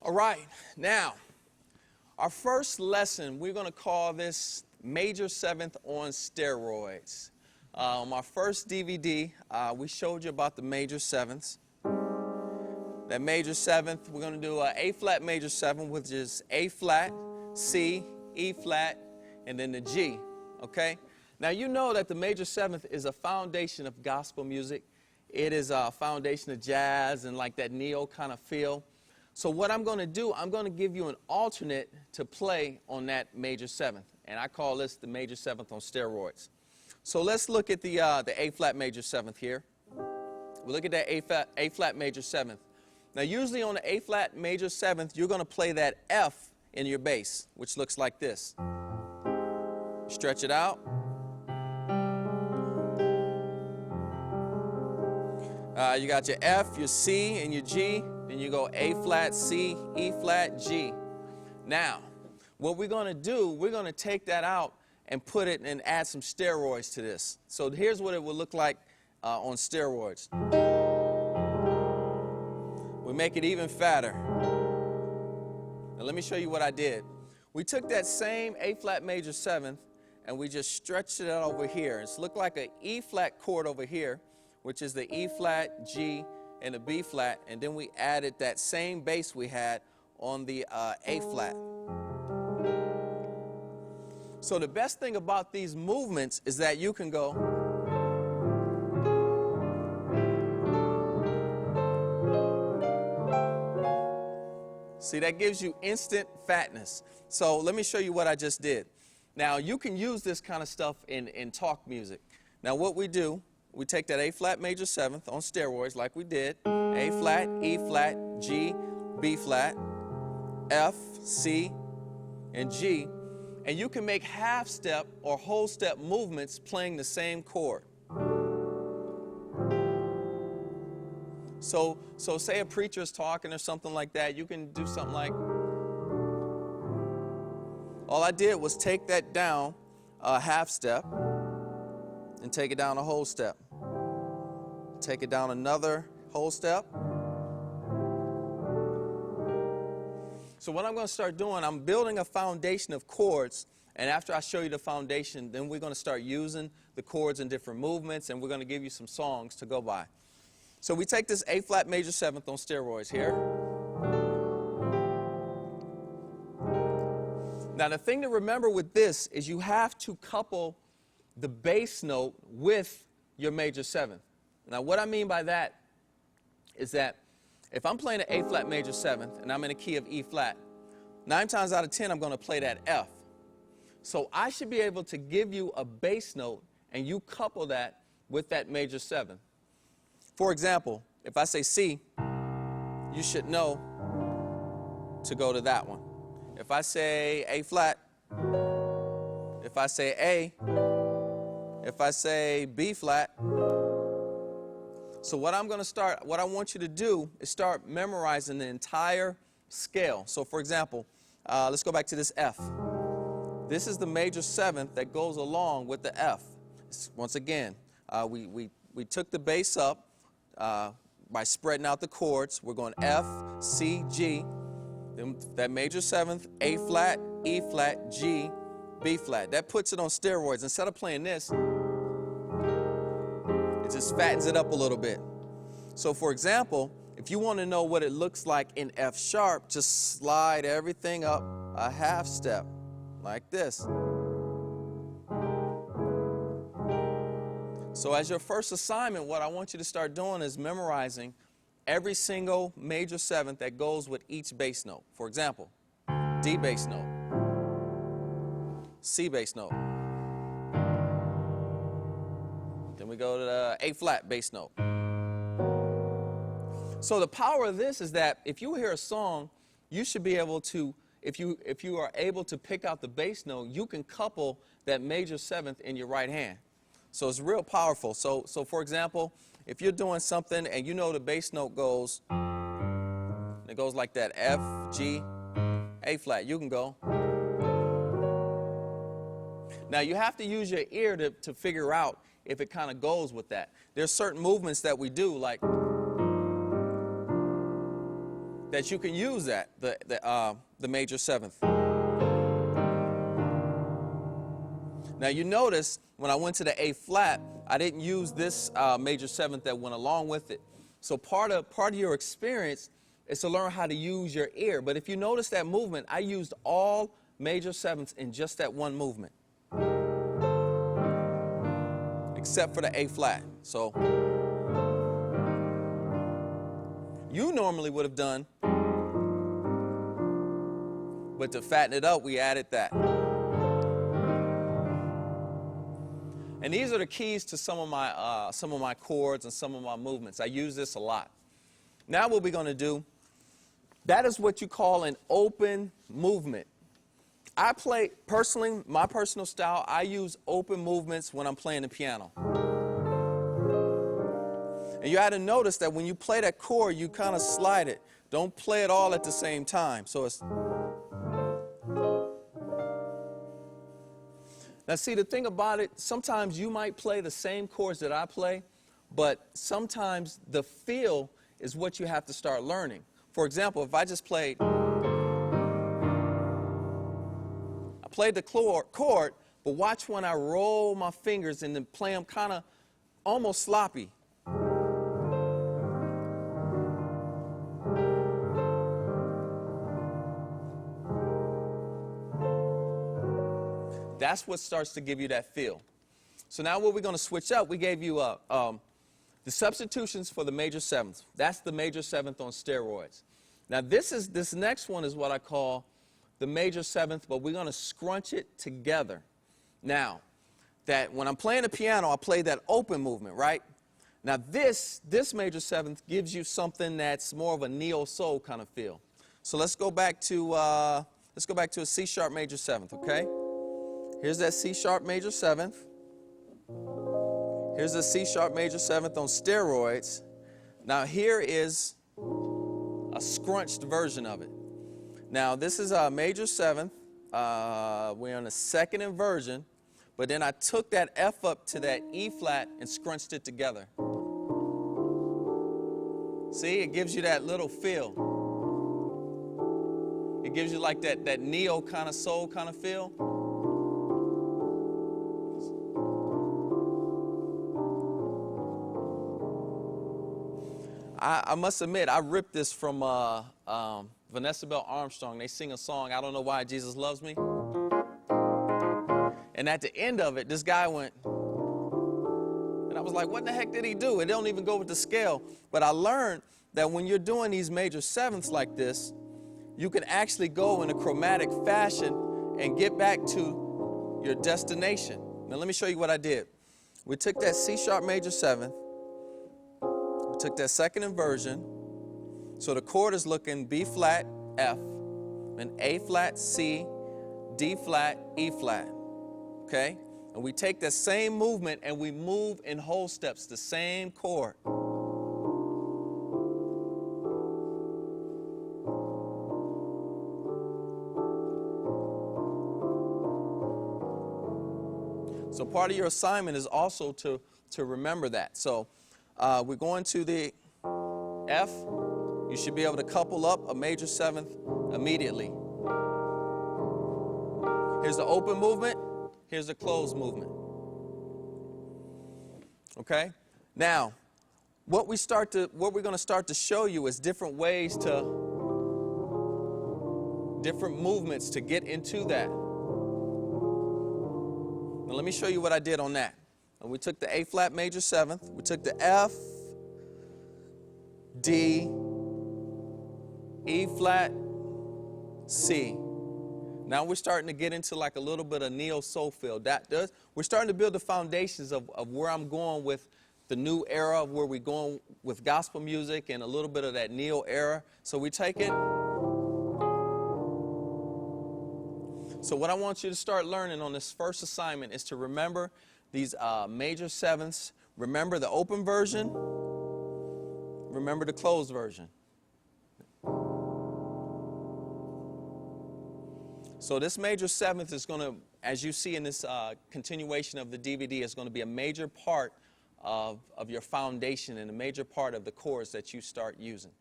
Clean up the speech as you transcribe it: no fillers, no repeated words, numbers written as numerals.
All right, now, our first lesson, we're going to call this Major Seventh on Steroids. Our first DVD, we showed you about the major sevenths. That major seventh, we're going to do an A-flat major seventh, which is A-flat, C, E-flat, and then the G, okay? Now, you know that the major seventh is a foundation of gospel music. It is a foundation of jazz and like that neo kind of feel. So what I'm going to do, I'm going to give you an alternate to play on that major seventh. And I call this the major seventh on steroids. So let's look at the A-flat major seventh here. We look at that A-flat major seventh. Now usually on the A-flat major seventh, you're going to play that F in your bass, which looks like this. Stretch it out. You got your F, your C, and your G. Then you go A-flat, C, E-flat, G. Now, what we're going to do, we're going to take that out and put it and add some steroids to this. So here's what it will look like on steroids. We make it even fatter. Now let me show you what I did. We took that same A-flat major seventh and we just stretched it out over here. It's looked like an E-flat chord over here, which is the E-flat, G, and the B-flat, and then we added that same bass we had on the A-flat. So the best thing about these movements is that you can go see, that gives you instant fatness. So let me show you what I just did. Now you can use this kind of stuff in talk music. Now what we do, we take that A-flat major seventh on steroids like we did, A-flat, E-flat, G, B-flat, F, C, and G, and you can make half-step or whole-step movements playing the same chord. So say a preacher is talking or something like that, you can do something like, all I did was take that down a half-step and take it down a whole step. Take it down another whole step. So what I'm going to start doing, I'm building a foundation of chords, and after I show you the foundation, then we're going to start using the chords in different movements, and we're going to give you some songs to go by. So we take this A-flat major seventh on steroids here. Now the thing to remember with this is you have to couple the bass note with your major seventh. Now what I mean by that is that if I'm playing an A-flat major seventh and I'm in a key of E-flat, 9 times out of 10 I'm going to play that F. So I should be able to give you a bass note and you couple that with that major seventh. For example, if I say C, you should know to go to that one. If I say A-flat, if I say A, if I say B-flat, so what I want you to do is start memorizing the entire scale. So for example, let's go back to this F. This is the major seventh that goes along with the F. Once again, we took the bass up by spreading out the chords. We're going F, C, G, then that major seventh, A-flat, E-flat, G, B-flat. That puts it on steroids. Instead of playing this, it just fattens it up a little bit. So for example, if you want to know what it looks like in F sharp, just slide everything up a half step like this. So as your first assignment, what I want you to start doing is memorizing every single major seventh that goes with each bass note. For example, D bass note, C bass note. Then we go to the A-flat bass note. So the power of this is that if you hear a song, you should be able to, if you are able to pick out the bass note, you can couple that major seventh in your right hand. So it's real powerful. So for example, if you're doing something and you know the bass note goes, it goes like that, F, G, A-flat, you can go. Now you have to use your ear to figure out if it kind of goes with that. There's certain movements that we do, like that you can use that, the major seventh. Now you notice when I went to the A flat, I didn't use this major seventh that went along with it. So part of your experience is to learn how to use your ear. But if you notice that movement, I used all major sevenths in just that one movement, except for the A flat. So you normally would have done, but to fatten it up, we added that. And these are the keys to some of my chords and some of my movements. I use this a lot. Now what we're going to do, that is what you call an open movement. I play, personally, my personal style, I use open movements when I'm playing the piano. And you had to notice that when you play that chord, you kind of slide it. Don't play it all at the same time. So it's... Now see, the thing about it, sometimes you might play the same chords that I play, but sometimes the feel is what you have to start learning. For example, if I just played, I played the chord, but watch when I roll my fingers and then play them kind of almost sloppy. That's what starts to give you that feel. So now what we're going to switch up, we gave you the substitutions for the major sevenths. That's the major seventh on steroids. Now this next one is what I call the major seventh, but we're going to scrunch it together. Now, that when I'm playing the piano, I play that open movement, right? Now this major seventh gives you something that's more of a neo-soul kind of feel. So let's go back to a C sharp major seventh, okay? Here's that C sharp major seventh. Here's the C sharp major seventh on steroids. Now here is a scrunched version of it. Now this is a major seventh. We're on the second inversion, but then I took that F up to that E flat and scrunched it together. See, it gives you that little feel. It gives you like that neo kind of soul kind of feel. I must admit, I ripped this from Vanessa Bell Armstrong. They sing a song, I Don't Know Why Jesus Loves Me. And at the end of it, this guy went, and I was like, what the heck did he do? It don't even go with the scale. But I learned that when you're doing these major sevenths like this, you can actually go in a chromatic fashion and get back to your destination. Now let me show you what I did. We took that C sharp major seventh. Took that second inversion, so the chord is looking B flat, F, and A flat, C, D flat, E flat, okay? And we take that same movement and we move in whole steps, the same chord. So part of your assignment is also to remember that. So we're going to the F. You should be able to couple up a major seventh immediately. Here's the open movement. Here's the closed movement. Okay? Now, what we're going to start to show you is different ways different movements to get into that. Now let me show you what I did on that. And we took the A flat major seventh, we took the F, D, E flat, C. Now we're starting to get into like a little bit of neo-soul feel. We're starting to build the foundations of where I'm going with the new era, of where we're going with gospel music and a little bit of that neo era. So we take it. So what I want you to start learning on this first assignment is to remember these major sevenths. Remember the open version. Remember the closed version. So this major seventh is going to, as you see in this continuation of the DVD, is going to be a major part of your foundation and a major part of the chords that you start using.